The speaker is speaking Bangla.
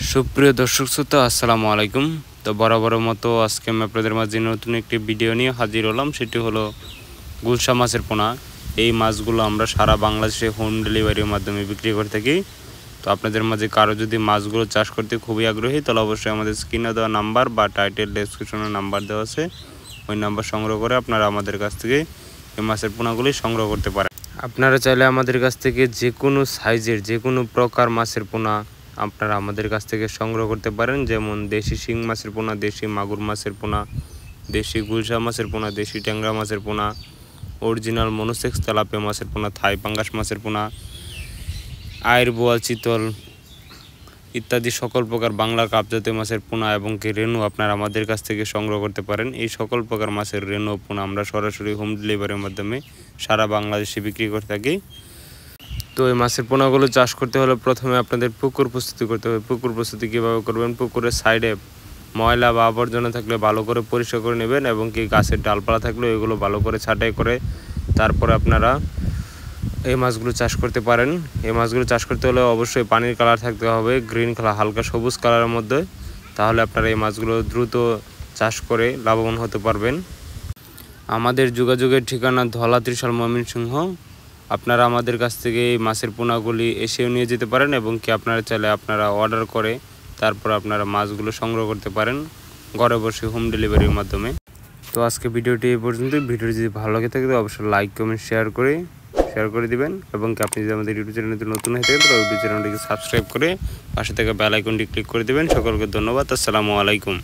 সুপ্রিয় দর্শক শ্রোতা আসসালামু আলাইকুম। তো বরাবরের মতো আজকে আমি আপনাদের মাঝে নতুন একটি ভিডিও নিয়ে হাজির হলাম। সেটি হলো গুলশা মাছের পোনা। এই মাছগুলো আমরা সারা বাংলাদেশে হোম ডেলিভারির মাধ্যমে বিক্রি করে থাকি। তো আপনাদের মাঝে কারো যদি মাছগুলো চাষ করতে খুবই আগ্রহী, তাহলে অবশ্যই আমাদের স্ক্রিনে দেওয়া নাম্বার বা টাইটেল ডেসক্রিপশনে নাম্বার দেওয়া আছে, ওই নাম্বার সংগ্রহ করে আপনারা আমাদের কাছ থেকে এই মাছের পোনাগুলি সংগ্রহ করতে পারেন। আপনারা চাইলে আমাদের কাছ থেকে যে কোনো সাইজের যে কোনো প্রকার মাছের পোনা আপনারা আমাদের কাছ থেকে সংগ্রহ করতে পারেন। যেমন দেশি শিং মাছের পোনা, দেশি মাগুর মাছের পোনা, দেশি গুলশা মাছের পোনা, দেশি ট্যাংরা মাছের পোনা, অরিজিনাল মনোসেক্স তেলাপিয়া মাছের পোনা, থাই পাঙ্গাস মাছের পোনা, আয়ের বোয়াল, চিতল ইত্যাদি সকল প্রকার বাংলা কাপ জাতীয় মাছের পোনা এবং কি রেনু আপনারা আমাদের কাছ থেকে সংগ্রহ করতে পারেন। এই সকল প্রকার মাছের রেনু পোনা আমরা সরাসরি হোম ডেলিভারির মাধ্যমে সারা বাংলাদেশে বিক্রি করে থাকি। তো এই মাছের পোনাগুলো চাষ করতে হলে প্রথমে আপনাদের পুকুর প্রস্তুতি করতে হবে। পুকুর প্রস্তুতি কীভাবে করবেন? পুকুরের সাইডে ময়লা বা আবর্জনা থাকলে ভালো করে পরিষ্কার করে নেবেন এবং কি গাছের ডালপালা থাকলে এগুলো ভালো করে ছাঁটাই করে তারপরে আপনারা এই মাছগুলো চাষ করতে পারেন। এই মাছগুলো চাষ করতে হলে অবশ্যই পানির কালার থাকতে হবে গ্রিন কালার, হালকা সবুজ কালারের মধ্যে, তাহলে আপনারা এই মাছগুলো দ্রুত চাষ করে লাভবান হতে পারবেন। আমাদের যোগাযোগের ঠিকানা ধলা ত্রিশাল ময়মনসিংহ। আপনারা আমাদের কাছ থেকে এই মাছের পোনাগুলি এসেও নিয়ে যেতে পারেন এবং কি আপনারা চাইলে আপনারা অর্ডার করে তারপর আপনারা মাছগুলো সংগ্রহ করতে পারেন ঘরে বসে হোম ডেলিভারির মাধ্যমে। তো আজকে ভিডিওটি এই পর্যন্ত। ভিডিওটি যদি ভালো লাগে থাকে অবশ্যই লাইক কমেন্ট শেয়ার করে দিবেন এবং কি আপনি যদি আমাদের ইউটিউব চ্যানেলটি নতুন হয়ে থাকেন তাহলে ইউটিউব চ্যানেলটিকে সাবস্ক্রাইব করে পাশে থেকে বেল আইকনটি ক্লিক করে দেবেন। সকলকে ধন্যবাদ। আসসালামু আলাইকুম।